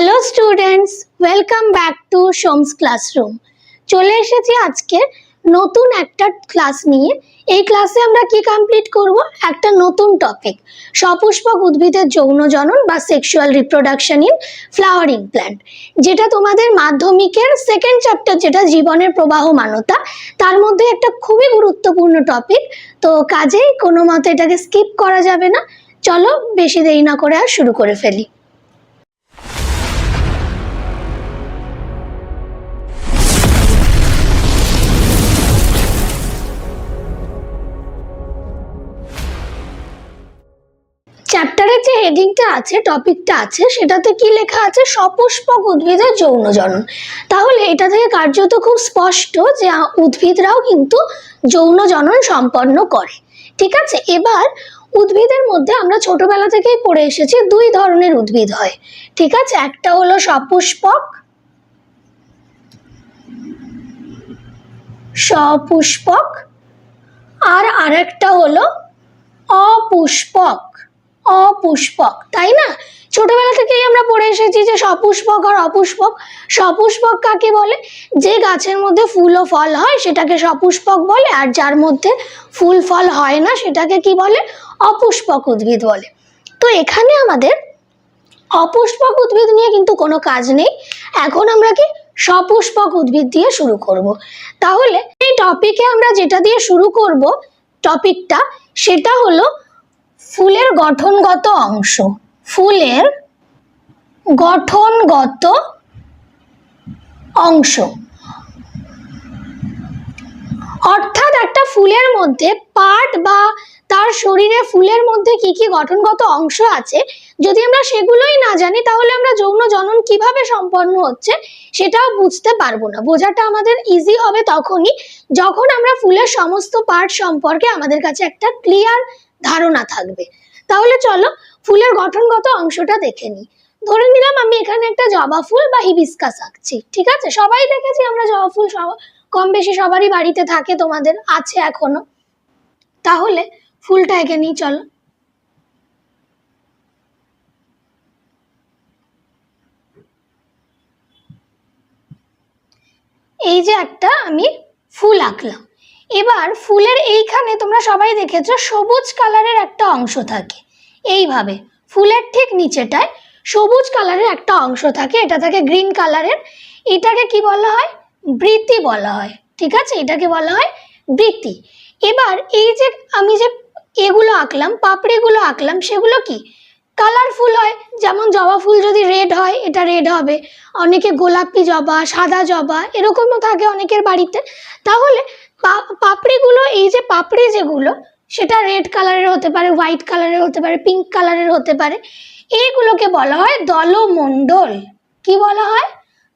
Hello students, welcome back to সোমস classroom. চলে এসেছি আজকের নতুন একটা ক্লাস নিয়ে। এই ক্লাসে আমরা কি কমপ্লিট করব? একটা নতুন টপিক, সপুষ্পক উদ্ভিদের যৌন জনন বা sexual reproduction in flowering plant, যেটা তোমাদের মাধ্যমিকের সেকেন্ড চ্যাপ্টার, যেটা জীবনের প্রবাহমানতা, তার মধ্যে একটা খুবই গুরুত্বপূর্ণ টপিক। তো কাজেই কোনো মতে এটাকে স্কিপ করা যাবে না। চলো বেশি দেরি না করে আর শুরু করে ফেলি। চ্যাপ্টারের যে হেডিংটা আছে, টপিকটা আছে, সেটাতে কি লেখা আছে? সপুষ্পক উদ্ভিদের যৌন জনন। তাহলে এটা থেকে কার্যত খুব স্পষ্ট যে উদ্ভিদরাও কিন্তু যৌন জনন সম্পন্ন করে। ঠিক আছে, এবার উদ্ভিদের মধ্যে আমরা ছোটবেলা থেকেই পড়ে এসেছি দুই ধরনের উদ্ভিদ হয়। ঠিক আছে, একটা হলো সপুষ্পক, সপুষ্পক, আর আরেকটা হলো অপুষ্পক, অপুষ্পক, তাই না? ছোটবেলা থেকেই আমরা পড়ে এসেছি যে সপুষ্পক আর অপুষ্পক। সপুষ্পক কাকে বলে? যে গাছের মধ্যে ফুল ও ফল হয় সেটাকে সপুষ্পক বলে, আর যার মধ্যে ফুল ফল হয় না সেটাকে কি বলে? অপুষ্পক উদ্ভিদ বলে। তো এখানে আমাদের অপুষ্পক উদ্ভিদ নিয়ে কিন্তু কোনো কাজ নেই। এখন আমরা কি সপুষ্পক উদ্ভিদ দিয়ে শুরু করব। তাহলে এই টপিকে আমরা যেটা দিয়ে শুরু করব, টপিকটা, সেটা হলো ফুলের গঠনগত অংশ। ফুলের গঠনগত অংশ, অর্থাৎ একটা ফুলের মধ্যে পার্ট বা তার শরীরে ফুলের মধ্যে কি কি গঠনগত অংশ আছে, যদি আমরা সেগুলোই না জানি তাহলে আমরা যৌন জনন কিভাবে সম্পন্ন হচ্ছে সেটাও বুঝতে পারবো না। বোঝাটা আমাদের ইজি হবে তখনই যখন আমরা ফুলের সমস্ত পার্ট সম্পর্কে আমাদের কাছে একটা ক্লিয়ার ধারণা থাকবে। তাহলে চলো ফুলের গঠনগত অংশটা দেখে নিই। ধরে নিলাম আমি এখানে একটা জবা ফুল বা হিবিস্কাস আঁকছি। ঠিক আছে, সবাই দেখেছি আমরা জবা ফুল, কম বেশি সবারই বাড়িতে থাকে, তোমাদের আছে এখনো। তাহলে ফুলটা এঁকে নিই, চলো। এই যে একটা আমি ফুল আঁকলাম। এবার ফুলের এইখানে তোমরা সবাই দেখেছো সবুজ কালারের একটা অংশ থাকে। এইভাবে ফুলের ঠিক নিচেটায় সবুজ কালারের একটা অংশ থাকে, এটা থাকে গ্রিন কালারের। এটাকে কি বলা হয়? বৃতি বলা হয়। ঠিক আছে, এটাকে বলা হয় বৃতি। এবার এই যে আমি যে এগুলো আঁকলাম, পাপড়িগুলো আঁকলাম, সেগুলো কি কালারফুল হয়। যেমন জবা ফুল যদি রেড হয়, এটা রেড হবে। অনেকে গোলাপি জবা, সাদা জবা এরকমও থাকে অনেকের বাড়িতে। তাহলে পাপড়িগুলো, এই যে পাপড়ি যেগুলো, সেটা রেড কালারের হতে পারে, হোয়াইট কালারের হতে পারে, পিঙ্ক কালারের হতে পারে। এইগুলোকে বলা হয় দলমণ্ডল। কি বলা হয়?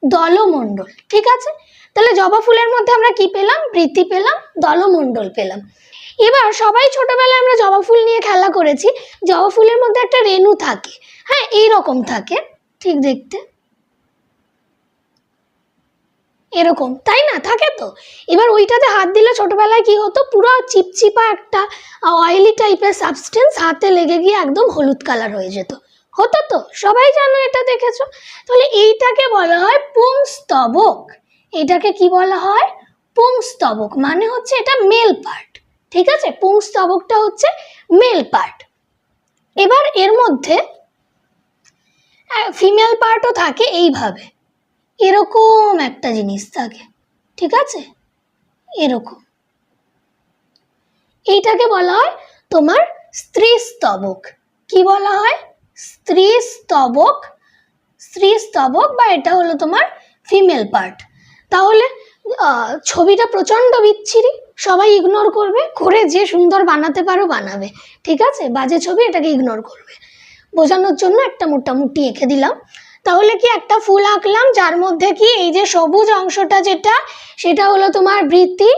দলমণ্ডল। ঠিক আছে, তাহলে জবা ফুলের মধ্যে আমরা কি পেলাম? বৃতি পেলাম, দলমণ্ডল পেলাম। এবার সবাই ছোটবেলায় আমরা জবা ফুল নিয়ে খেলা করেছি। জবা ফুলের মধ্যে একটা রেণু থাকে, হ্যাঁ, এইরকম থাকে, ঠিক দেখতে এরকম, তাই না? থাকে তো। এবার ওইটাতে হাত দিলে ছোটবেলায় কি হতো? পুরো চিপচিপা একটা অয়েলি টাইপের সাবস্টেন্স হাতে লেগে গিয়ে একদম হলুদ কালার হয়ে যেত। হতো তো, সবাই জানো, এটা দেখেছো। তাহলে এইটাকে বলা হয় পুংস্তবক। এটাকে কি বলা হয়? পুংস্তবক। মানে হচ্ছে এটা মেল পার্ট। ঠিক আছে, পুংস্তবকটা হচ্ছে মেল পার্ট। এবার এর মধ্যে ফিমেল পার্টও থাকে, এইভাবে এরকম একটা জিনিস থাকে। ঠিক আছে, এরকম। এইটাকে বলা হয় তোমার স্ত্রী স্তবক। কি বলা হয়? স্ত্রী স্তবক, স্ত্রী স্তবক, বা এটা হলো তোমার ফিমেল পার্ট। তাহলে ছবিটা প্রচন্ড বিচ্ছিরি, সবাই ইগনোর করবে, করে যে সুন্দর বানাতে পারো বানাবে। ঠিক আছে, বাজে ছবি এটাকে ইগনোর করবে। বোঝানোর জন্য একটা মোটামুটি এঁকে দিলাম। তাহলে কি একটা ফুল আঁকলাম যার মধ্যে কি এই যে সবুজ অংশটা যেটা, সেটা হলো তোমার বৃতি।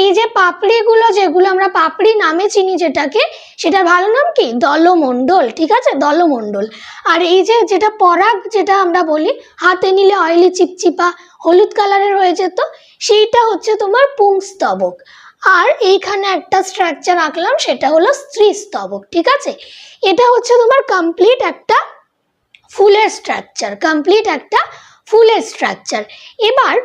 এই যে পাপড়িগুলো, যেগুলো আমরা পাপড়ি নামে চিনি যেটাকে, সেটার ভালো নাম কি? দলমণ্ডল। ঠিক আছে, দলমণ্ডল। আর এই যে যেটা পরাগ, যেটা আমরা বলি হাতে নিলে অয়েলি চিপচিপা হলুদ কালারের হয়ে যেত, সেইটা হচ্ছে তোমার পুংস্তবক। আর এইখানে একটা স্ট্রাকচার আঁকলাম, সেটা হলো স্ত্রী স্তবক। ঠিক আছে, এটা হচ্ছে তোমার কমপ্লিট একটা ফুলের স্ট্রাকচার, কমপ্লিট একটা ফুলের স্ট্রাকচার। এবার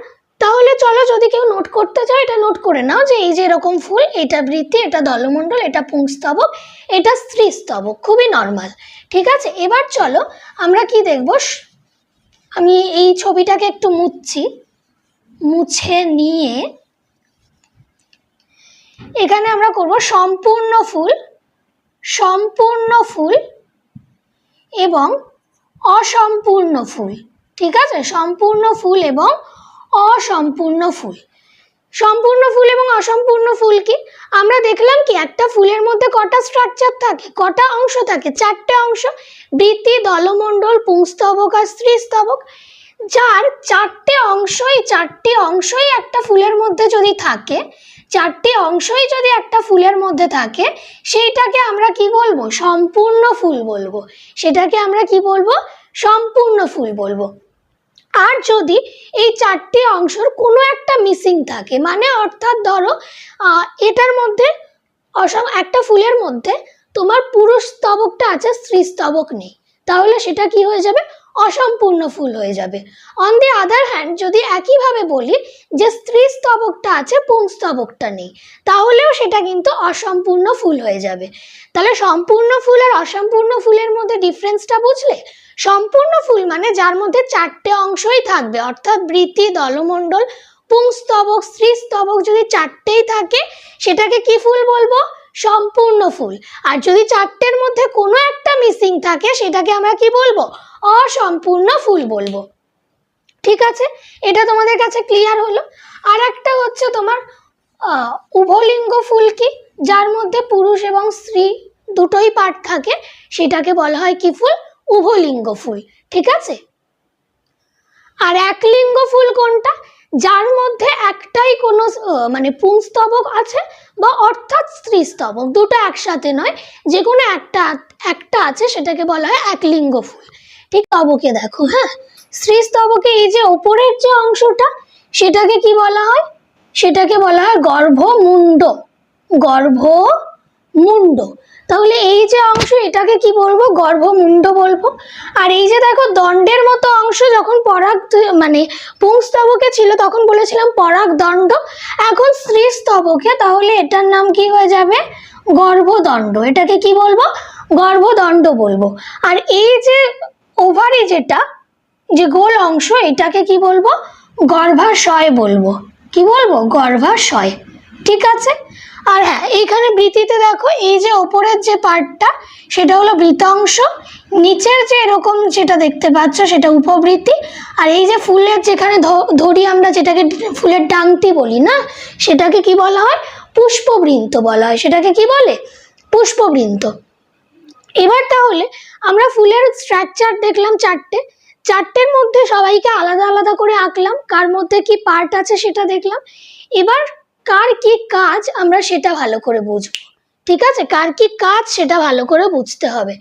তাহলে চলো যদি কেউ নোট করতে চাও এটা নোট করে নাও যে এই যে এরকম ফুল, এটা বৃত্তি, এটা দলমণ্ডল, এটা পুংস্তবক, এটা স্ত্রীস্তবক, খুবই নর্মাল। ঠিক আছে, এবার চলো আমরা কি দেখব। আমি এই ছবিটাকে একটু মুছে নিয়ে এখানে আমরা করব সম্পূর্ণ ফুল এবং অসম্পূর্ণ ফুল। ঠিক আছে, সম্পূর্ণ ফুল এবং অসম্পূর্ণ ফুল। সম্পূর্ণ ফুল এবং অসম্পূর্ণ ফুল কি আমরা দেখলাম কি একটা ফুলের মধ্যে কটা স্ট্রাকচার থাকে, কটা অংশ থাকে, 4টে অংশ, বৃত্তি, দলমণ্ডল, পুংস্তবক আর স্ত্রীস্তবক। যার 4টে অংশই একটা ফুলের মধ্যে যদি থাকে, 4টে অংশই যদি একটা ফুলের মধ্যে থাকে, সেইটাকে আমরা কি বলবো? সম্পূর্ণ ফুল বলবো। সেটাকে আমরা কি বলবো? সম্পূর্ণ ফুল বলবো। আর যদি এই 4টে অংশের কোনো একটা মিসিং থাকে, মানে অর্থাৎ ধরো এটার মধ্যে একটা ফুলের মধ্যে তোমার পুরুষ স্তবকটা আছে, স্ত্রী স্তবক নেই, তাহলে সেটা কি হয়ে যাবে? অসম্পূর্ণ ফুল হয়ে যাবে। অন দি আদার হ্যান্ড যদি একইভাবে বলি যে স্ত্রী স্তবকটা আছে, পুংস্তবকটা নেই, তাহলেও সেটা কিন্তু অসম্পূর্ণ ফুল হয়ে যাবে। তাহলে সম্পূর্ণ ফুল আর অসম্পূর্ণ ফুলের মধ্যে ডিফারেন্সটা বুঝলে? সম্পূর্ণ ফুল মানে যার মধ্যে 4টে অংশই থাকবে, অর্থাৎ বৃত্তি, দলমণ্ডল, পুংস্তবক, স্ত্রীস্তবক যদি 4টেই থাকে, সেটাকে কি ফুল বলবো? সম্পূর্ণ ফুল। আর যদি 4টের মধ্যে কোনো একটা মিসিং থাকে, সেটাকে আমরা কি বলবো? অসম্পূর্ণ ফুল বলবো। ঠিক আছে, এটা তোমাদের কাছে ক্লিয়ার হলো। আর একটা হচ্ছে তোমার উভলিঙ্গ ফুল কি, যার মধ্যে পুরুষ এবং স্ত্রী দুটোই পার্ট থাকে, সেটাকে বলা হয় কি ফুল? উভলিঙ্গ ফুল। ঠিক আছে, আর একলিঙ্গ ফুল কোনটা? যার মধ্যে একটাই কোনো মানে পুংস্তবক আছে বা অর্থাৎ স্ত্রীস্তবক, দুটো একসাথে নয়, যে কোনো একটা আছে, সেটাকে বলা হয় একলিঙ্গ ফুল। ঠিক, স্তবকে দেখো, হ্যাঁ, স্ত্রীস্তবকে এই যে ওপরের যে অংশটা, সেটাকে কি বলা হয়? সেটাকে বলা হয় গর্ভমুণ্ড। গর্ভমুণ্ড। তাহলে এই যে অংশ, এটাকে কি বলবো? গর্ভমুণ্ড বলবো। আর এই যে দেখো দণ্ডের মতো অংশ, যখন পরাগ মানে পুংস্তবকে ছিল তখন বলেছিলাম পরাগ দণ্ড, এখন স্ত্রীস্তবকে, তাহলে এটার নাম কি হয়ে যাবে? গর্ভদণ্ড। এটাকে কি বলবো? গর্ভদণ্ড বলবো। আর এই যে ওভারি যেটা, যে গোল অংশ, এটাকে কি বলবো? গর্ভাশয় বলবো। কি বলবো? গর্ভাশয়। ঠিক আছে। আর হ্যাঁ, এইখানে বৃত্তিতে দেখো এই যে ওপরের যে পার্টটা, সেটা হলো বৃতাংশ, নিচের যে এরকম যেটা দেখতে পাচ্ছ সেটা উপবৃত্তি, আর এই যে ফুলের যেখানে ধরি আমরা, যেটাকে ফুলের ডাংটি বলি না, সেটাকে কি বলা হয়? পুষ্পবৃন্ত বলা হয়। সেটাকে কি বলে? পুষ্পবৃন্ত। এবার তাহলে আমরা ফুলের স্ট্রাকচার দেখলাম 4টের মধ্যে সবাইকে আলাদা আলাদা করে আঁকলাম, কার মধ্যে কি পার্ট আছে সেটা দেখলাম। এবার কার কি কাজ আমরা সেটা ভালো করে বুঝবো। ঠিক আছে, কার কি কাজ সেটা ভালো করে বুঝতে হবে।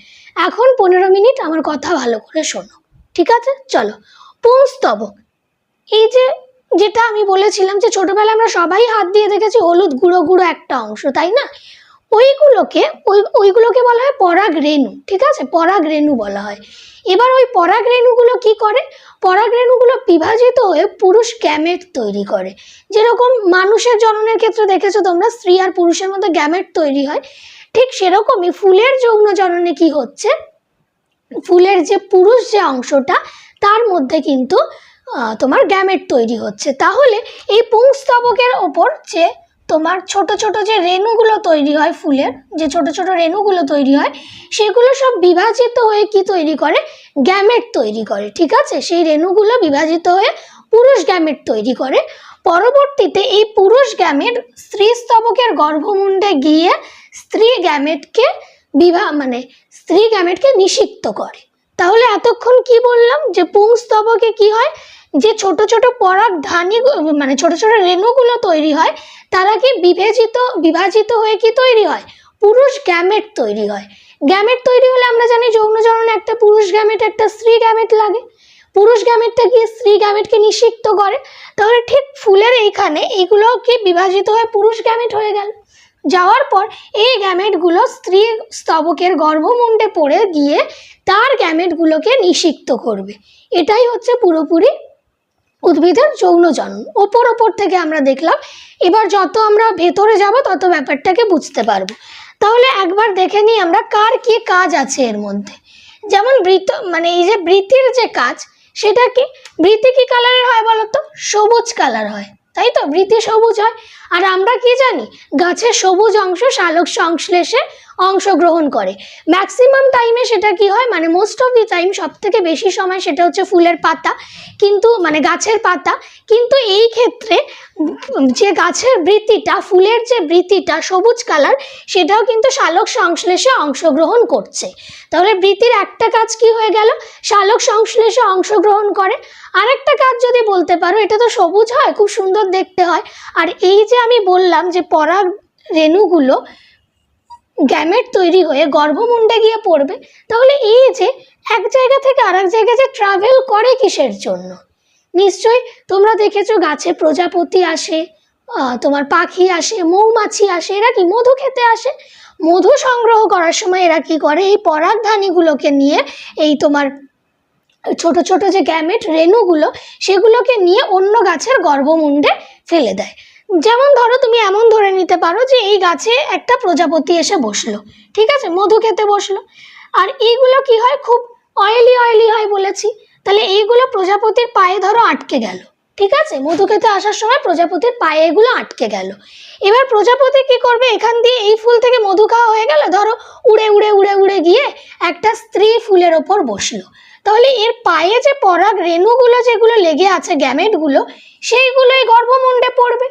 এখন 15 মিনিট আমার কথা ভালো করে শোনো। ঠিক আছে, চলো। পুংস্তবক, এই যে যেটা আমি বলেছিলাম যে ছোটবেলায় আমরা সবাই হাত দিয়ে দেখেছি হলুদ গুঁড়ো গুঁড়ো একটা অংশ, তাই না? ওইগুলোকে বলা হয় পরাগ রেণু। ঠিক আছে, পরাগ রেণু বলা হয়। এবার ওই পরাগ রেণুগুলো কি করে? পরাগ রেণুগুলো বিভাজিত হয়ে পুরুষ গ্যামেট তৈরি করে। যেরকম মানুষের জননের ক্ষেত্রে দেখেছো তোমরা, স্ত্রী আর পুরুষের মধ্যে গ্যামেট তৈরি হয়, ঠিক সেরকমই ফুলের যৌন জননে কি হচ্ছে? ফুলের যে পুরুষ যে অংশটা, তার মধ্যে কিন্তু তোমার গ্যামেট তৈরি হচ্ছে। তাহলে এই পুংস্তবকের ওপর যে তোমার ছোট ছোট যে রেণুগুলো তৈরি হয়, ফুলের যে ছোট ছোট রেণুগুলো তৈরি হয়, সেগুলো সব বিভাজিত হয়ে কি তৈরি করে? গ্যামেট তৈরি করে। ঠিক আছে, সেই রেণুগুলো বিভাজিত হয়ে পুরুষ গ্যামেট তৈরি করে। পরবর্তীতে এই পুরুষ গ্যামেট স্ত্রীস্তবকের গর্ভমুণ্ডে গিয়ে স্ত্রী গ্যামেটকে নিষিক্ত করে। তাহলে এতক্ষণ কি বললাম? যে পুংস্তবকে কি হয়? যে ছোট ছোট পরাগ ধানী মানে ছোট ছোট রেণুগুলো তৈরি হয়, তারা কি বিভাজিত হয়ে কি তৈরি হয়? পুরুষ গ্যামেট তৈরি হয়। গ্যামেট তৈরি হলে আমরা জানি যৌন জননে একটা পুরুষ গ্যামেট একটা স্ত্রী গ্যামেট লাগে। পুরুষ গ্যামেটটা গিয়ে স্ত্রী গ্যামেটকে নিষিক্ত করে। তাহলে ঠিক ফুলের এইখানে এইগুলো কি বিভাজিত হয়ে পুরুষ গ্যামেট হয়ে গেল। যাওয়ার পর এই গ্যামেটগুলো স্ত্রী স্তবকের গর্ভমুণ্ডে পড়ে গিয়ে তার গ্যামেটগুলোকে নিষিক্ত করবে। এটাই হচ্ছে পুরোপুরি উদ্ভিদের যৌন জনন। ওপর থেকে আমরা দেখলাম, এবার যত আমরা ভেতরে যাব তত ব্যাপারটাকে বুঝতে পারবো। তাহলে একবার দেখে নিই আমরা কার কি কাজ আছে এর মধ্যে। যেমন মানে এই যে বৃতির যে কাজ, সেটা কি, বৃতি কি কালারের হয় বলতো? সবুজ কালার হয়, তাই তো? বৃতি সবুজ হয়। আর আমরা কি জানি, গাছের সবুজ অংশ সালোক সংশ্লেষে অংশগ্রহণ করে। ম্যাক্সিমাম টাইমে সেটা কি হয়, মানে মোস্ট অফ দি টাইম, সব থেকে বেশি সময় সেটা হচ্ছে ফুলের পাতা, কিন্তু মানে গাছের পাতা। কিন্তু এই ক্ষেত্রে যে গাছের বৃতিটা, ফুলের যে বৃতিটা সবুজ কালার, সেটাও কিন্তু সালোক সংশ্লেষে অংশগ্রহণ করছে। তাহলে বৃতির একটা কাজ কি হয়ে গেল, সালোক সংশ্লেষে অংশগ্রহণ করে। আরেকটা কাজ যদি বলতে পারো, এটা তো সবুজ হয়, খুব সুন্দর দেখতে হয়। আর এই যে আমি বললাম যে পরাগ রেণুগুলো গ্যামেট তৈরি হয়ে গর্ভমুণ্ডে গিয়ে পড়বে, তাহলে এই যে এক জায়গা থেকে আরেক জায়গায় যে ট্রাভেল করে কিসের জন্য? নিশ্চয়ই তোমরা দেখেছো গাছে প্রজাপতি আসে, তোমার পাখি আসে, মৌমাছি আসে, এরা কি মধু খেতে আসে। মধু সংগ্রহ করার সময় এরা কি করে, এই পরাগধানীগুলোকে নিয়ে এই তোমার ছোট ছোট যে গ্যামেট রেণুগুলো, সেগুলোকে নিয়ে অন্য গাছের গর্ভমুণ্ডে ফেলে দেয়। যেমন ধরো, তুমি এমন ধরে নিতে পারো যে এই গাছে একটা প্রজাপতি এসে বসলো, ঠিক আছে, মধু খেতে বসলো। আর এইগুলো কি হয়, খুব অয়েলি হয় বলেছি। তাহলে এইগুলো প্রজাপতির পায়ে ধরো আটকে গেল, ঠিক আছে, মধু খেতে আসার সময় প্রজাপতির পায়ে এগুলো আটকে গেল। এবার প্রজাপতি কি করবে, এখান দিয়ে এই ফুল থেকে মধু খাওয়া হয়ে গেল, ধরো উড়ে গিয়ে একটা স্ত্রী ফুলের ওপর বসলো। তাহলে এর পায়ে যে পরাগ রেণুগুলো যেগুলো লেগে আছে, গ্যামেটগুলো, সেইগুলোই গর্ভমুণ্ডে পড়বে।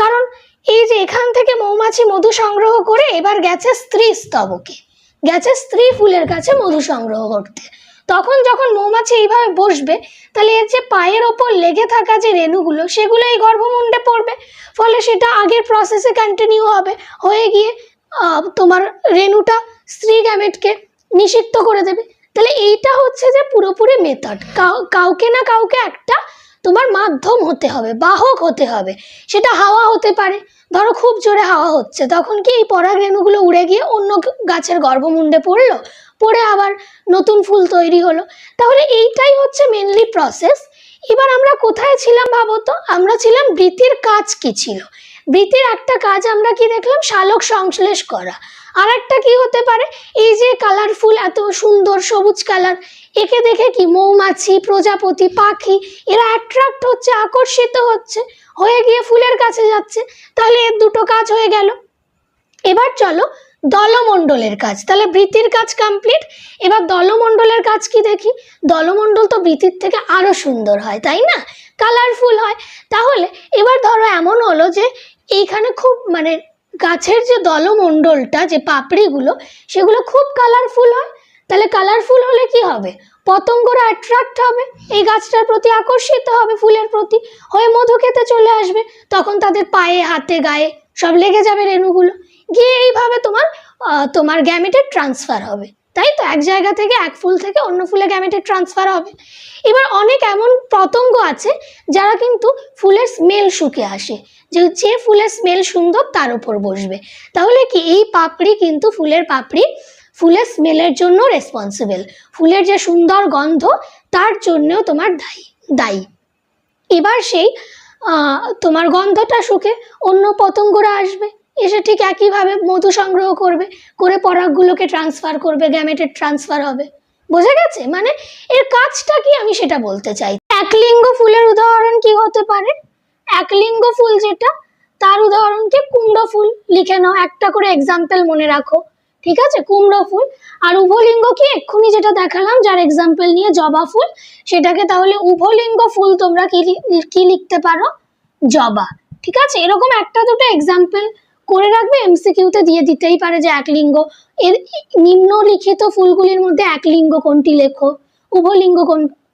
কারণ এই যে এখান থেকে মৌমাছি মধু সংগ্রহ করে এবার গেছে স্ত্রী স্তবকে, গেছে স্ত্রী ফুলের কাছে মধু সংগ্রহ করতে। তখন যখন মৌমাছি এইভাবে বসবে, তাহলে এর যে পায়ের ওপর লেগে থাকা যে রেণুগুলো, সেগুলো এই গর্ভমুণ্ডে পড়বে। ফলে সেটা আগের প্রসেসে কন্টিনিউ হবে, হয়ে গিয়ে তোমার রেণুটা স্ত্রী গ্যামেটকে নিষিক্ত করে দেবে। তাহলে এইটা হচ্ছে যে পুরোপুরি মেথড। কাউকে না কাউকে একটা তোমার মাধ্যম হতে হবে, বাহক হতে হবে। সেটা হাওয়া হতে পারে, ধরো খুব জোরে হাওয়া হচ্ছে, তখন কি এই পরাগ রেণুগুলো উড়ে গিয়ে অন্য গাছের গর্ভমুণ্ডে পড়লো, পড়ে আবার নতুন ফুল তৈরি হলো। তাহলে এইটাই হচ্ছে মেনলি প্রসেস। এবার আমরা কোথায় ছিলাম ভাবো তো? আমরা ছিলাম বৃতির কাজ কি ছিল। বৃতির একটা কাজ আমরা কি দেখলাম, সালোক সংশ্লেষ করা। আর একটা কি হতে পারে, এই যে কালারফুল এত সুন্দর সবুজ কালার, একে দেখে কি মৌমাছি, প্রজাপতি, পাখি এরা অ্যাট্রাক্ট হচ্ছে, আকর্ষিত হচ্ছে, হয়ে গিয়ে ফুলের কাছে যাচ্ছে। তাহলে এর দুটো কাজ হয়ে গেল। এবার চলো দলমণ্ডলের কাজ। তাহলে বৃতির কাজ কমপ্লিট। এবার দলমণ্ডলের কাজ কি দেখি। দলমণ্ডল তো বৃতির থেকে আরো সুন্দর হয়, তাই না, কালারফুল হয়। তাহলে এবার ধরো এমন হলো যে এইখানে খুব মানে গাছের যে দলমণ্ডলটা, যে পাপড়িগুলো, সেগুলো খুব কালারফুল হয়। তাহলে কালারফুল হলে কি হবে, পতঙ্গরা অ্যাট্রাক্ট হবে, এই গাছটার প্রতি আকর্ষিত হবে, ফুলের প্রতি, হয়ে মধু খেতে চলে আসবে। তখন তাদের পায়ে, হাতে, গায়ে সব লেগে যাবে রেণুগুলো, গিয়ে এইভাবে তোমার গ্যামেটের ট্রান্সফার হবে। তাই তো, এক জায়গা থেকে, এক ফুল থেকে অন্য ফুলে গ্যামেটের ট্রান্সফার হবে। এবার অনেক এমন পতঙ্গ আছে যারা কিন্তু ফুলের স্মেল শুকে আসে, যে ফুলের স্মেল সুন্দর তার উপর বসবে। তাহলে কি, এই পাপড়ি কিন্তু, ফুলের পাপড়ি ফুলের স্মেলের জন্য রেসপন্সিবল, ফুলের যে সুন্দর গন্ধ তার জন্যও তোমার দায়ী। এবার সেই তোমার গন্ধটা শুকে অন্য পতঙ্গরা আসবে, এসে ঠিক একইভাবে মধু সংগ্রহ করবে, করে পরাগগুলোকে ট্রান্সফার করবে, গ্যামেটের ট্রান্সফার হবে। বোঝা গেছে? মানে এর কাজটা কি আমি সেটা বলতে চাই। একলিঙ্গ ফুলের উদাহরণ কি হতে পারে? একলিঙ্গ ফুল যেটা, তার উদাহরণ কি, কুমড়ো ফুল। লিখে নাও, একটা করে এক্সাম্পল মনে রাখো, ঠিক আছে, কুমড়ো ফুল। আর উভলিঙ্গ কি, এক্ষুনি যেটা দেখালাম যার এক্সাম্পল নিয়ে, জবা ফুল, সেটাকে তাহলে উভলিঙ্গ ফুল তোমরা কি লিখতে পারো, জবা। ঠিক আছে, এরকম একটা দুটো এক্সাম্পল করে রাখবে, এমসিকিউতে দিয়ে দিতেই পারে যে একলিঙ্গ, এর নিম্নলিখিত ফুলগুলির মধ্যে একলিঙ্গ কোনটি লেখো, উভলিঙ্গ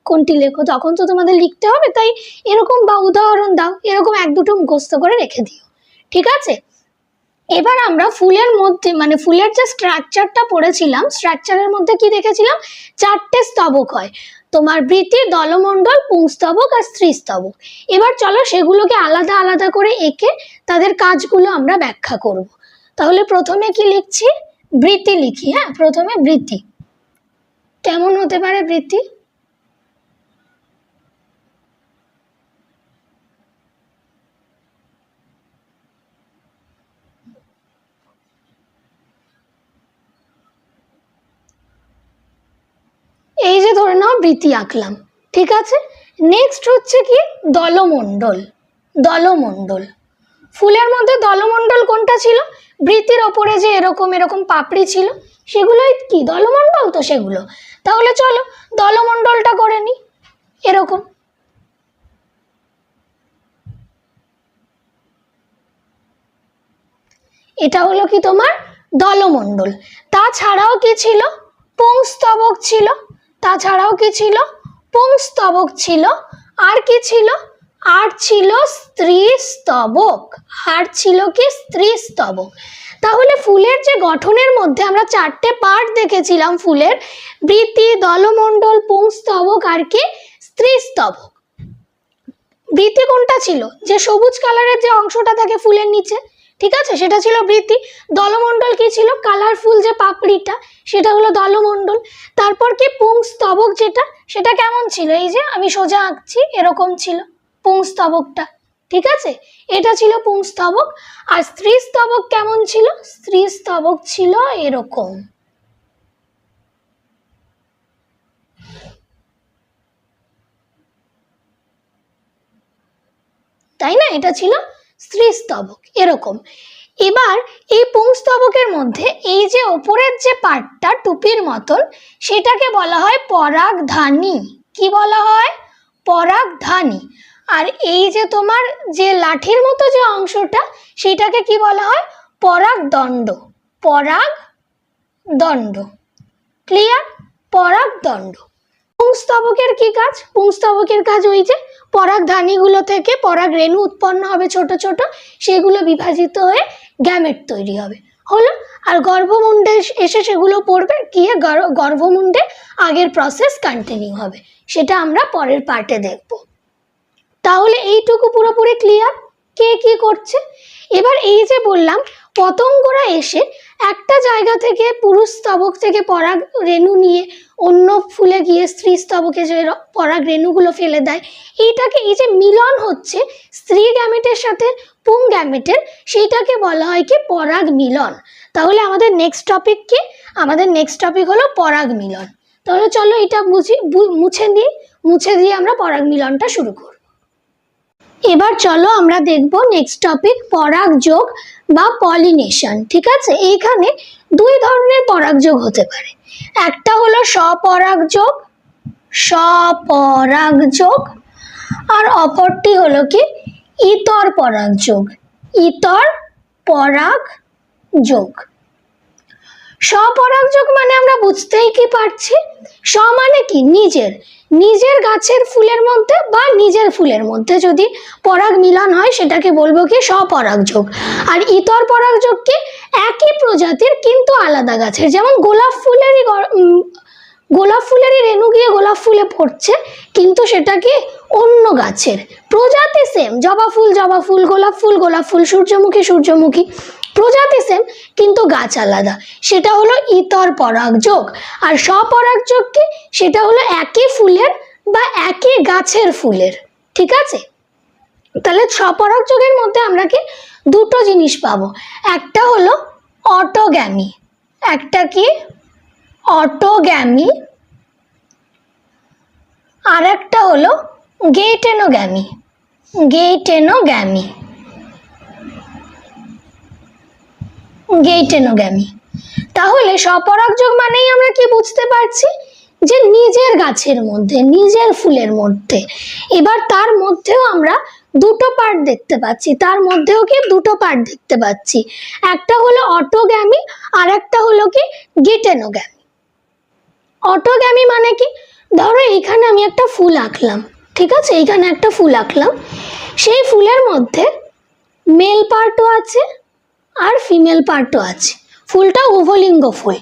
কোনটি লেখো, তখন তো তোমাদের লিখতে হবে। তাই এরকম বা উদাহরণ দাও, এরকম এক দুটো মুখস্থ করে রেখে দিও, ঠিক আছে। এবার আমরা ফুলের মধ্যে, মানে ফুলের যে স্ট্রাকচারটা পড়েছিলাম, স্ট্রাকচারের মধ্যে কি দেখেছিলাম, চারটে স্তবক হয় তোমার, বৃতি, দলমণ্ডল, পুংস্তবক আর স্ত্রীস্তবক। এবার চলো সেগুলোকে আলাদা আলাদা করে এঁকে তাদের কাজগুলো আমরা ব্যাখ্যা করব। তাহলে প্রথমে কি লিখছি, বৃতি লিখি। হ্যাঁ, প্রথমে বৃতি। কেমন হতে পারে বৃতি? এই যে ধরে নাও বৃতি আঁকলাম, ঠিক আছে। নেক্সট হচ্ছে কি দলমণ্ডল। দলমণ্ডল, ফুলের মধ্যে দলমণ্ডল কোনটা ছিল? বৃতির ওপরে যে এরকম এরকম পাপড়ি ছিল সেগুলোই কি দলমণ্ডল? তো সেগুলো। তাহলে চলো দলমণ্ডলটা করে নি। এরকম এটা হলো কি তোমার দলমণ্ডল। তাছাড়াও কি ছিল? পুংস্তবক ছিল। তাছাড়াও কি ছিল? পুংস্তবক ছিল। আর কি ছিল? আর ছিল স্ত্রীস্তবক। আর ছিল কি স্ত্রীস্তবক। তাহলে ফুলের যে গঠনের মধ্যে আমরা চারটে পার্ট দেখেছিলাম ফুলের, বৃতি, দলমণ্ডল, পুংস্তবক আর কি স্ত্রীস্তবক। বৃতি কোনটা ছিল? যে সবুজ কালারের যে অংশটা থাকে ফুলের নিচে, ঠিক আছে, সেটা ছিল বৃতি। দলমণ্ডল কি ছিল? কালারফুল যে পাপড়িটা, সেটা হলো দলমণ্ডল। তারপর কি পুংস্তবক, যেটা সেটা কেমন ছিল? এই যে আমি সোজা আঁকছি, এরকম ছিল পুংস্তবকটা, ঠিক আছে, এটা ছিল পুংস্তবক। আর স্ত্রীস্তবক কেমন ছিল? স্ত্রীস্তবক ছিল এরকম। তাই না? এটা ছিল স্ত্রীস্তবক এরকম। এবার এই পুংস্তবকের মধ্যে এই যে ওপরের যে পার্টটা টুপির মতন, সেটাকে বলা হয় পরাগধানী। কি বলা হয়? পরাগধানী। আর এই যে তোমার যে লাঠির মতো যে অংশটা, সেটাকে কি বলা হয়? পরাগদণ্ড। পরাগদণ্ড। ক্লিয়ার? পরাগদণ্ড। পুংস্তবকের কি কাজ? পুংস্তবকের কাজ ওই যে পরাগধানীগুলো থেকে পরাগ রেণু উৎপন্ন হবে ছোট ছোট, সেগুলো বিভাজিত হয়ে গ্যামেট তৈরি হবে, হলো। আর গর্ভমুণ্ডে এসে সেগুলো পড়বে, গিয়ে গর্ভমুণ্ডে আগের প্রসেস কন্টিনিউ হবে, সেটা আমরা পরের পার্টে দেখব। তাহলে এইটুকু পুরোপুরি ক্লিয়ার কে কি করছে। এবার এই যে বললাম পতঙ্গরা এসে একটা জায়গা থেকে পুরুষ স্তবক থেকে পরাগ রেণু নিয়ে অন্য ফুলে গিয়ে স্ত্রী স্তবকে যে পরাগ রেণুগুলো ফেলে দেয়, এইটাকে এই যে মিলন হচ্ছে স্ত্রী গ্যামেটের সাথে পুং গ্যামেটের, সেইটাকে বলা হয় কি পরাগ মিলন। তাহলে আমাদের নেক্সট টপিক কি? আমাদের নেক্সট টপিক হলো পরাগ মিলন। তাহলে চলো এটা মুছে দিয়ে আমরা পরাগ মিলনটা শুরু করব। এবার চলো আমরা দেখব নেক্সট টপিক পরাগযোগ বা পলিনেশন, ঠিক আছে। এইখানে দুই ধরনের পরাগযোগ হতে পারে। একটা হলো স্বপরাগযোগ, স্বপরাগযোগ, আর অপরটি হলো কি ইতর পরাগযোগ, ইতর পরাগযোগ। স্বপরাগযোগ মানে আমরা বুঝতেই কি পারছি, স্ব মানে কি নিজের, নিজের গাছের ফুলের মধ্যে বা নিজের ফুলের মধ্যে যদি পরাগ মিলন হয় সেটাকে বলবো কি স্বপরাগযোগ। আর ইতর পরাগযোগ কি একই প্রজাতির কিন্তু আলাদা গাছের, যেমন গোলাপ ফুলেরই রেণু গিয়ে গোলাপ ফুলে পড়ছে, কিন্তু সেটা কি অন্য গাছের, প্রজাতি সেম, জবা ফুল, গোলাপ ফুল, সূর্যমুখী, প্রজাতি সেম কিন্তু গাছ আলাদা, সেটা হলো ইতর পরাগযোগ। আর স্বপরাগযোগ কি? সেটা হলো একই ফুলের বা একই গাছের ফুলের, ঠিক আছে। তাহলে স্বপরাগযোগের মধ্যে আমরা কি দুটো জিনিস পাবো, একটা হলো অটোগ্যামি, একটা কি অটোগ্যামি, আর একটা হলো গেইটেনোগ্যামি, গেইটেনোগ্যামি, গেইটেনোগ্যামি। তাহলে স্বপরাগযোগ মানেই আমরা কি বুঝতে পারছি, যে নিজের গাছের মধ্যে, নিজের ফুলের মধ্যে। এবার তার মধ্যেও আমরা দুটো পার্ট দেখতে পাচ্ছি, তার মধ্যেও কি দুটো পার্ট দেখতে পাচ্ছি, একটা হলো অটোগ্যামি আর একটা হলো কি গেইটেনোগ্যামি। অটোগ্যামি মানে কি, ধরো এইখানে আমি একটা ফুল আঁকলাম, ঠিক আছে, এইখানে একটা ফুল আঁকলাম, সেই ফুলের মধ্যে মেল পার্টও আছে আর ফিমেল পার্টও আছে, ফুলটা উভলিঙ্গ ফুল,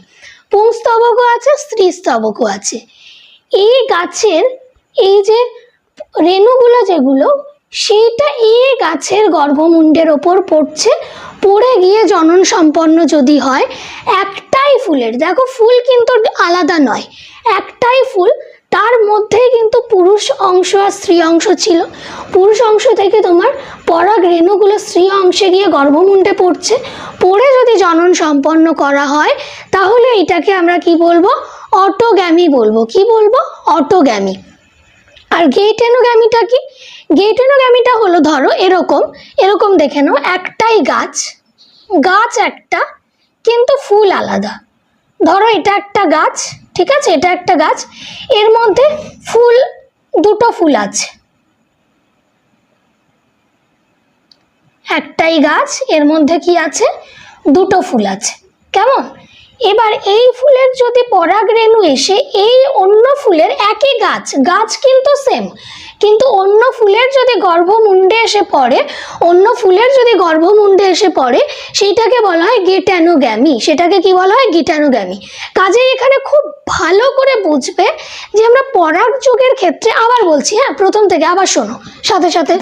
পুংস্তবকও আছে স্ত্রীস্তবকও আছে। এই গাছের এই যে রেণুগুলো যেগুলো, সেইটা এই গাছের গর্ভমুণ্ডের ওপর পড়ছে, পড়ে গিয়ে জনন সম্পন্ন যদি হয়, একটাই ফুলের, দেখো ফুল কিন্তু আলাদা নয়, একটাই ফুল, তার মধ্যেই কিন্তু পুরুষ অংশ আর স্ত্রী অংশ ছিল। পুরুষ অংশ থেকে তোমার পরাগ রেণুগুলো স্ত্রী অংশে গিয়ে গর্ভমুণ্ডে পড়ছে, পড়ে যদি জনন সম্পন্ন করা হয় তাহলে এটাকে আমরা কি বলবো? অটোগ্যামি বলবো। কি বলবো? অটোগ্যামি। আর গেইটেনোগ্যামিটা কি? গেইটেনোগ্যামিটা হলো ধরো এরকম, এরকম দেখে নাও, একটাই গাছ, গাছ একটা কিন্তু ফুল আলাদা। ধরো এটা একটা গাছ, ঠিক আছে, এটা একটা গাছ, এর মধ্যে ফুল, দুটো ফুল আছে, একটাই গাছ, এর মধ্যে কি আছে? দুটো ফুল আছে। কেমন? এবার এই ফুলের যদি পরাগ রেণু এসে এই অন্য ফুলের, একই গাছ, গাছ কিন্তু সেম, কিন্তু অন্য ফুলের যদি গর্ভমুণ্ডে এসে পড়ে, অন্য ফুলের যদি গর্ভমুণ্ডে এসে পড়ে, সেইটাকে বলা হয় গেটানোগ্যামি। সেটাকে কি বলা হয়? গেটানোগ্যামি। কাজেই এখানে খুব ভালো করে বুঝবে যে আমরা পরাগ যোগের ক্ষেত্রে, আবার বলছি হ্যাঁ, প্রথম থেকে আবার শোনো, সাথে সাথে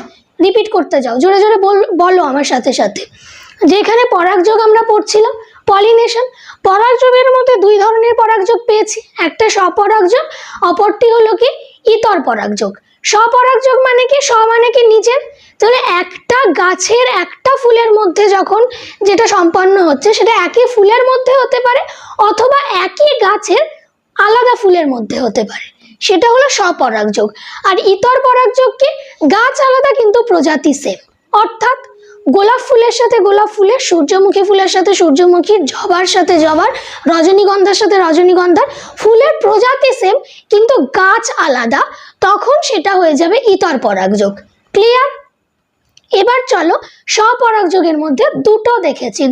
রিপিট করতে যাও, জোরে জোরে বলো আমার সাথে সাথে। যেখানে পরাগযোগ আমরা পড়ছিলাম, পলিনেশন, পরাগযোগের মধ্যে দুই ধরনের পরাগযোগ পেয়েছি, একটা স্বপরাগযোগ, অপরটি হলো কি ইতর পরাগযোগ। স্বপরাগযোগ মানে কি? স্ব মানে কি নিজের, তাহলে একটা গাছের একটা ফুলের মধ্যে যখন যেটা সম্পন্ন হচ্ছে সেটা একই ফুলের মধ্যে হতে পারে অথবা একই গাছের আলাদা ফুলের মধ্যে হতে পারে, সেটা হলো স্বপরাগযোগ। আর ইতর পরাগযোগ কি? গাছ আলাদা কিন্তু প্রজাতি সেম, অর্থাৎ গোলাপ ফুলের সাথে গোলাপ ফুলের, সূর্যমুখী ফুলের সাথে সূর্যমুখীর, জবার সাথে জবার, রজনীগন্ধার সাথে রজনীগন্ধার, ফুলের প্রজাতি সেম কিন্তু গাছ আলাদা, তখন সেটা হয়ে যাবে ইতর পরাগযোগ। ক্লিয়ার? এবার চলো, স্বপরাগযোগের মধ্যে দুটো দেখেছি,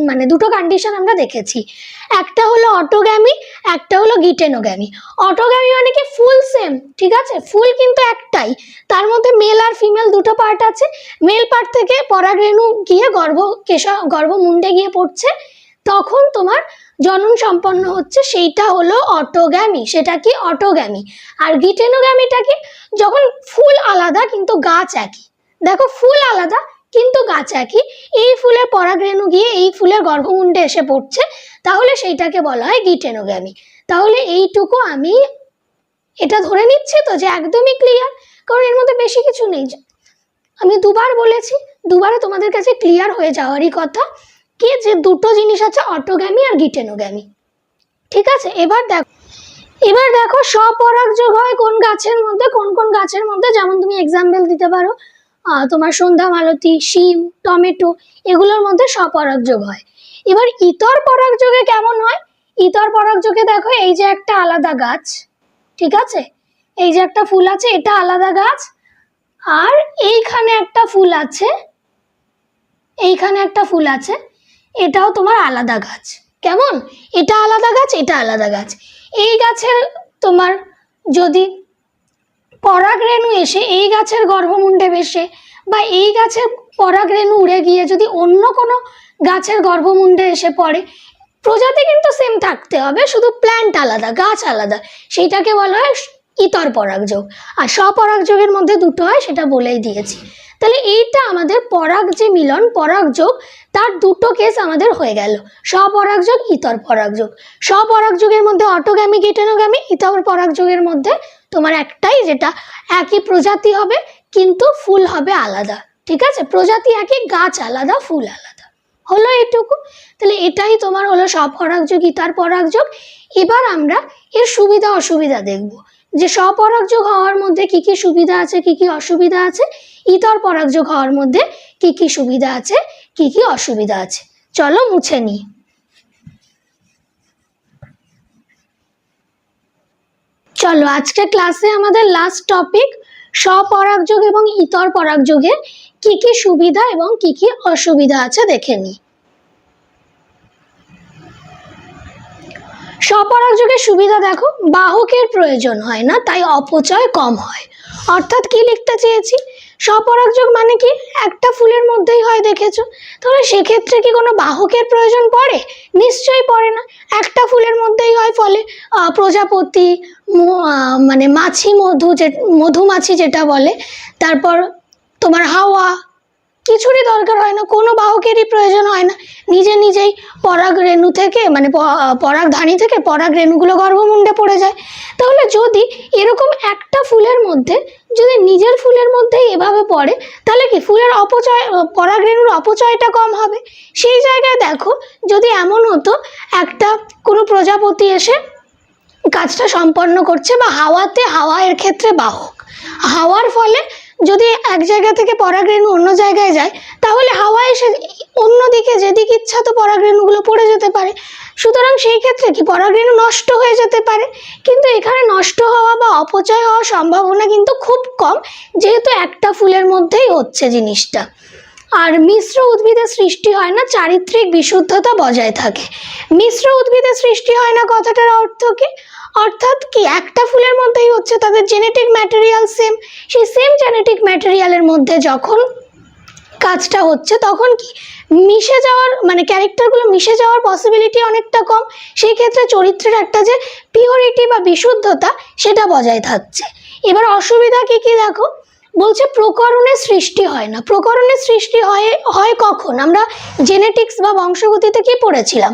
মানে দুটো কন্ডিশন আমরা দেখেছি, একটা হলো অটোগ্যামি, একটা হলো গিটেনোগ্যামি। অটোগ্যামি মানে কি? ফুল সেম, ঠিক আছে, ফুল কিন্তু একটাই, তার মধ্যে মেল আর ফিমেল দুটো পার্ট আছে, মেল পার্ট থেকে পরাগ রেণু গিয়ে গর্ভমুণ্ডে গিয়ে পড়ছে, তখন তোমার জনন সম্পন্ন হচ্ছে, সেইটা হলো অটোগ্যামি। সেটা কি? অটোগ্যামি। আর গিটেনোগ্যামিটা কি? যখন ফুল আলাদা কিন্তু গাছ একই, দেখো ফুল আলাদা কিন্তু গাছ একই, এই ফুলের পরাগ রেণু গিয়ে এই ফুলের গর্ভমুণ্ডে এসে পড়ছে, তাহলে সেইটাকে বলা হয় গিটেনোগ্যামি। তাহলে এইটুকু আমি এটা ধরে নিচ্ছি তো যে একদমই ক্লিয়ার, কারণ এর মধ্যে বেশি কিছু নেই, আমি দুবার বলেছি, দুবারে তোমাদের কাছে ক্লিয়ার হয়ে যাওয়ারই কথা কি যে দুটো জিনিস আছে, অটোগ্যামি আর গিটেনোগ্যামি। ঠিক আছে? এবার দেখো স্বপরাগযোগ হয় কোন গাছের মধ্যে, কোন কোন গাছের মধ্যে, যেমন তুমি এক্সাম্পল দিতে পারো তোমার সন্ধ্যা মালতী, শিম, টমেটো, এগুলোর মধ্যে স্বপরাগযোগ হয়। এবার ইতর পরাগযোগে কেমন হয়? ইতর পরাগযোগে দেখো এই যে একটা আলাদা গাছ, ঠিক আছে, এই যে একটা ফুল আছে, এটা আলাদা গাছ, আর এইখানে একটা ফুল আছে, এইখানে একটা ফুল আছে, এটাও তোমার আলাদা গাছ। কেমন? এটা আলাদা গাছ, এটা আলাদা গাছ। এই গাছের তোমার যদি পরাগ রেণু এসে এই গাছের গর্ভমুণ্ডে বসে, বা এই গাছের পরাগ রেণু উড়ে গিয়ে যদি অন্য কোনো গাছের গর্ভমুণ্ডে এসে পড়ে, প্রজাতি কিন্তু সেম থাকতে হবে, শুধু প্ল্যান্ট আলাদা, গাছ আলাদা, সেইটাকে বলা হয় ইতর পরাগযোগ। আর স্বপরাগযোগের মধ্যে দুটো হয়, সেটা বলেই দিয়েছি। তাহলে এইটা আমাদের পরাগ যে মিলন, পরাগযোগ, তার দুটো কেস আমাদের হয়ে গেল, স্বপরাগযোগ, ইতর পরাগযোগ। স্বপরাগযোগের মধ্যে অটোগ্যামি, গিটেনোগ্যামি, ইতর পরাগযোগের মধ্যে তোমার একটাই, যেটা একই প্রজাতি হবে কিন্তু ফুল হবে আলাদা। ঠিক আছে? প্রজাতি একই, গাছ আলাদা, ফুল আলাদা। হলো এইটুকু। তাহলে এটাই তোমার হলো স্বপরাগযোগ, ইতর পরাগযোগ। এবার আমরা এর সুবিধা অসুবিধা দেখব, যে স্বপরাগযোগ হওয়ার মধ্যে কি কি সুবিধা আছে, কি কি অসুবিধা আছে, ইতর পরাগযোগ হওয়ার মধ্যে কি কি সুবিধা আছে, কি কি অসুবিধা আছে। চলো মুছে নিই। চলো আজকে ক্লাসে আমাদের লাস্ট টপিক স্বপরাগযোগ এবং ইতর পরাগযোগের কি কি সুবিধা এবং কি কি অসুবিধা আছে দেখে নিই। স্বপরাগযোগের সুবিধা দেখো, বাহকের প্রয়োজন হয় না, তাই অপচয় কম হয়। অর্থাৎ কি লিখতে চেয়েছি, স্বপরাগযোগ মানে কি একটা ফুলের মধ্যেই হয় দেখেছো, তাহলে সেক্ষেত্রে কি কোনো বাহকের প্রয়োজন পড়ে? নিশ্চয়ই পড়ে না, একটা ফুলের মধ্যেই হয়, ফলে প্রজাপতি, মানে মাছি, মধুমাছি যেটা বলে, তারপর তোমার হাওয়া, কিছুরই দরকার হয় না, কোনো বাহকেরই প্রয়োজন হয় না, নিজে নিজেই পরাগ রেণু থেকে মানে পরাগধানী থেকে পরাগ রেণুগুলো গর্ভমুণ্ডে পড়ে যায়। তাহলে যদি এরকম একটা ফুলের মধ্যে যদি নিজের ফুলের মধ্যেই এভাবে পড়ে, তাহলে কি ফুলের অপচয়, পরাগ রেণুর অপচয়টা কম হবে। সেই জায়গায় দেখো, যদি এমন হতো একটা কোনো প্রজাপতি এসে কাজটা সম্পন্ন করছে, বা হাওয়ার ক্ষেত্রে বাহক, হাওয়ার ফলে যদি এক জায়গা থেকে পরাগরেণু অন্য জায়গায় যায়, তাহলে হাওয়া এসে অন্যদিকে যেদিকে ইচ্ছা তো পরাগরেণুগুলো পড়ে যেতে পারে। সুতরাং সেই ক্ষেত্রে কি পরাগরেণু নষ্ট হয়ে যেতে পারে, কিন্তু এখানে নষ্ট হওয়া বা অপচয় হওয়ার সম্ভাবনা কিন্তু খুব কম, যেহেতু একটা ফুলের মধ্যেই হচ্ছে জিনিসটা। আর মিশ্র উদ্ভিদের সৃষ্টি হয় না, চারিত্রিক বিশুদ্ধতা বজায় থাকে। মিশ্র উদ্ভিদের সৃষ্টি হয় না কথাটার অর্থ কি? অর্থাৎ কি একটা ফুলের মধ্যেই হচ্ছে, তাদের জেনেটিক ম্যাটেরিয়াল সেম, সেই সেম জেনেটিক ম্যাটেরিয়ালের মধ্যে যখন কাজটা হচ্ছে তখন কি মিশে যাওয়ার মানে ক্যারেক্টারগুলো মিশে যাওয়ার পসিবিলিটি অনেকটা কম। সেই ক্ষেত্রে চরিত্রের একটা যে পিওরিটি বা বিশুদ্ধতা সেটা বজায় থাকছে। এবার অসুবিধা কি কি দেখো, বলছে প্রকরণের সৃষ্টি হয় না। প্রকরণের সৃষ্টি হয় কখন? আমরা জেনেটিক্স বা বংশগতিতে কি পড়েছিলাম,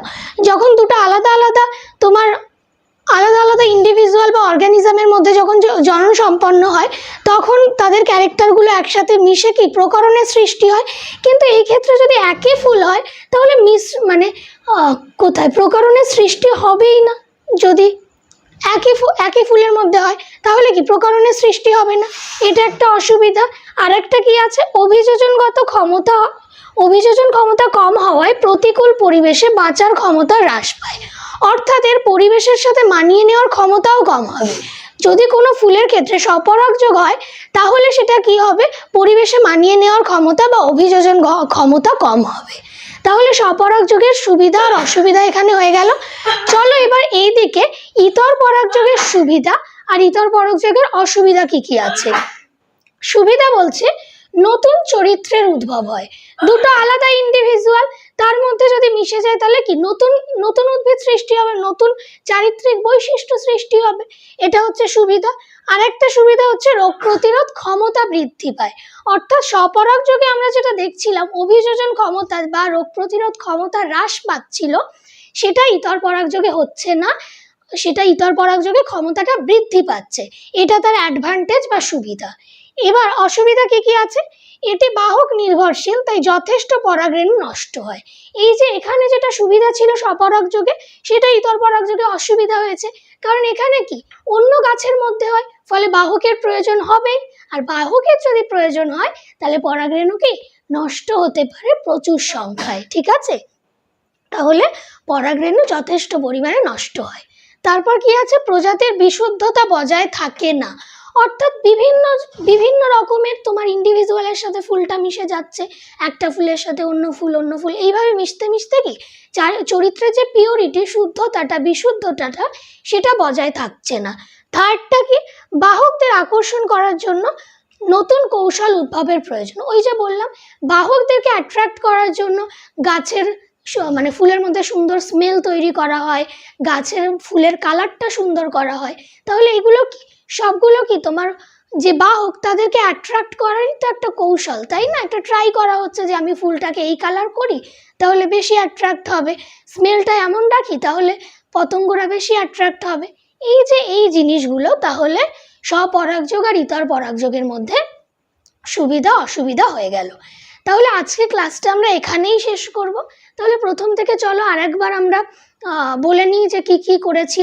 যখন দুটো আলাদা আলাদা তোমার আলাদা আলাদা ইন্ডিভিজুয়াল বা অর্গানিজমের মধ্যে যখন জনন সম্পন্ন হয়, তখন তাদের ক্যারেক্টারগুলো একসাথে মিশে কি প্রকরণের সৃষ্টি হয়। কিন্তু এই ক্ষেত্রে যদি একই ফুল হয়, তাহলে কোথায় প্রকরণের সৃষ্টি হবেই না। যদি একই ফুলের মধ্যে হয়, তাহলে কি প্রকরণের সৃষ্টি হবে না, এটা একটা অসুবিধা। আর একটা কি আছে, অভিযোজন ক্ষমতা কম হওয়ায় প্রতিকূল পরিবেশে বাঁচার ক্ষমতা হ্রাস পায়। অর্থাৎ এর পরিবেশের সাথে মানিয়ে নেওয়ার ক্ষমতাও কম হবে। যদি কোনো ফুলের ক্ষেত্রে স্বপরাগযোগ হয়, তাহলে সেটা কি হবে, পরিবেশে মানিয়ে নেওয়ার ক্ষমতা বা অভিযোজন ক্ষমতা কম হবে। তাহলে স্বপরাগযোগের সুবিধা আর অসুবিধা এখানে হয়ে গেল। চলো এবার এই দিকে ইতর পরাগযোগের সুবিধা আর ইতর পরাগযোগের অসুবিধা কি কি আছে। সুবিধা বলছে নতুন চরিত্রের উদ্ভব হয়, দুটো আলাদা ইন্ডিভিজুয়াল তার মধ্যে যদি মিশে যায়, তাহলে কি নতুন নতুন উদ্ভিদ সৃষ্টি হবে, নতুন চারিত্রিক বৈশিষ্ট্য সৃষ্টি হবে, এটা হচ্ছে সুবিধা। আর একটা সুবিধা হচ্ছে রোগ প্রতিরোধ ক্ষমতা বৃদ্ধি পায়। অর্থাৎ স্বপরাগযোগে আমরা যেটা দেখছিলাম অভিযোজন ক্ষমতা বা রোগ প্রতিরোধ ক্ষমতা হ্রাস পাচ্ছিল, সেটা ইতর পরাগযোগে হচ্ছে না, সেটা ইতর পরাগযোগে ক্ষমতাটা বৃদ্ধি পাচ্ছে। এটা তার অ্যাডভান্টেজ বা সুবিধা। এবার অসুবিধা কি কি আছে, এটি বাহক নির্ভরশীল, তাই যথেষ্ট পরাগরেণু নষ্ট হয়। এই যে এখানে যেটা সুবিধা ছিল স্বপরাগযোগে, সেটা ইতর পরাগযোগে অসুবিধা হয়েছে, কারণ এখানে কি অন্য গাছের মধ্যে হয়, ফলে বাহকের প্রয়োজন হবেই। আর বাহকের যদি প্রয়োজন হয়, তাহলে পরাগরেণু কি নষ্ট হতে পারে প্রচুর সংখ্যায়, ঠিক আছে। তাহলে পরাগরেণু যথেষ্ট পরিমাণে নষ্ট হয়। তারপর কি আছে, প্রজাতির বিশুদ্ধতা বজায় থাকে না। অর্থাৎ বিভিন্ন রকমের তোমার ইন্ডিভিজুয়ালের সাথে ফুলটা মিশে যাচ্ছে, একটা ফুলের সাথে অন্য ফুল এইভাবে মিশতে মিশতে কি চরিত্রের যে পিওরিটি, শুদ্ধতাটা, বিশুদ্ধতাটা সেটা বজায় থাকছে না। থার্ডটা কি, বাহকদের আকর্ষণ করার জন্য নতুন কৌশল উদ্ভাবের প্রয়োজন। ওই যে বললাম, বাহকদেরকে অ্যাট্রাক্ট করার জন্য গাছের মানে ফুলের মধ্যে সুন্দর স্মেল তৈরি করা হয়, গাছের ফুলের কালারটা সুন্দর করা হয়। তাহলে এগুলো কি সবগুলো কি তোমার যে বাহক তাদেরকে অ্যাট্রাক্ট করারই তো একটা কৌশল, তাই না? একটা ট্রাই করা হচ্ছে যে আমি ফুলটাকে এই কালার করি, তাহলে বেশি অ্যাট্রাক্ট হবে, স্মেলটা এমন রাখি, তাহলে পতঙ্গরা বেশি অ্যাট্রাক্ট হবে। এই যে এই জিনিসগুলো তাহলে স্বপরাগযোগ আর ইতর পরাগযোগের মধ্যে সুবিধা অসুবিধা হয়ে গেল। তাহলে আজকে ক্লাসটা আমরা এখানেই শেষ করব। তাহলে প্রথম থেকে চলো আরেকবার আমরা বলে নিই যে কি কি করেছি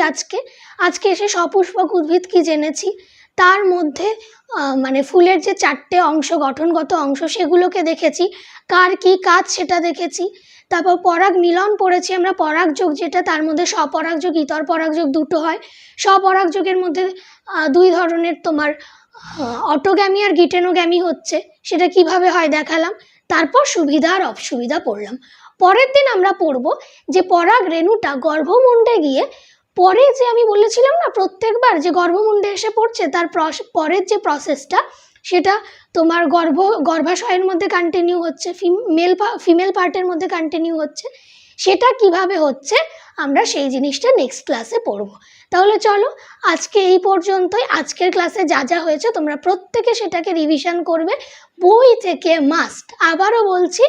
আজকে এসে সপুষ্পক উদ্ভিদ কি জেনেছি, তার মধ্যে মানে ফুলের যে চারটে অংশ, গঠনগত অংশ, সেগুলোকে দেখেছি, কার কি কাজ সেটা দেখেছি। তারপর পরাগ মিলন পড়েছি আমরা, পরাগযোগ যেটা, তার মধ্যে স্বপরাগযোগ ইতর পরাগযোগ দুটো হয়। স্বপরাগযোগের মধ্যে দুই ধরনের তোমার অটোগ্যামি আর গিটেনোগ্যামি হচ্ছে, সেটা কিভাবে হয় দেখালাম। তারপর সুবিধা আর অসুবিধা পড়লাম। পরের দিন আমরা পড়ব যে পরাগ রেণুটা গর্ভমুণ্ডে গিয়ে পরে, যে আমি বলেছিলাম না প্রত্যেকবার যে গর্ভমুণ্ডে এসে পড়ছে, তার পরের যে প্রসেসটা সেটা তোমার গর্ভাশয়ের মধ্যে কন্টিনিউ হচ্ছে, ফিমেল পার্টের মধ্যে কন্টিনিউ হচ্ছে, সেটা কিভাবে হচ্ছে আমরা সেই জিনিসটা নেক্সট ক্লাসে পড়ব। তাহলে চলো আজকে এই পর্যন্তই। আজকের ক্লাসে যা যা হয়েছে তোমরা প্রত্যেকে সেটাকে রিভিশন করবে বই থেকে, মাস্ট। আবারও বলছি,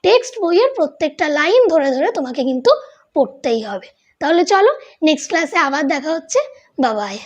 টেক্সট বইয়ের প্রত্যেকটা লাইন ধরে ধরে তোমাকে কিন্তু পড়তেই হবে। তাহলে চলো নেক্সট ক্লাসে আবার দেখা হচ্ছে। Bye bye.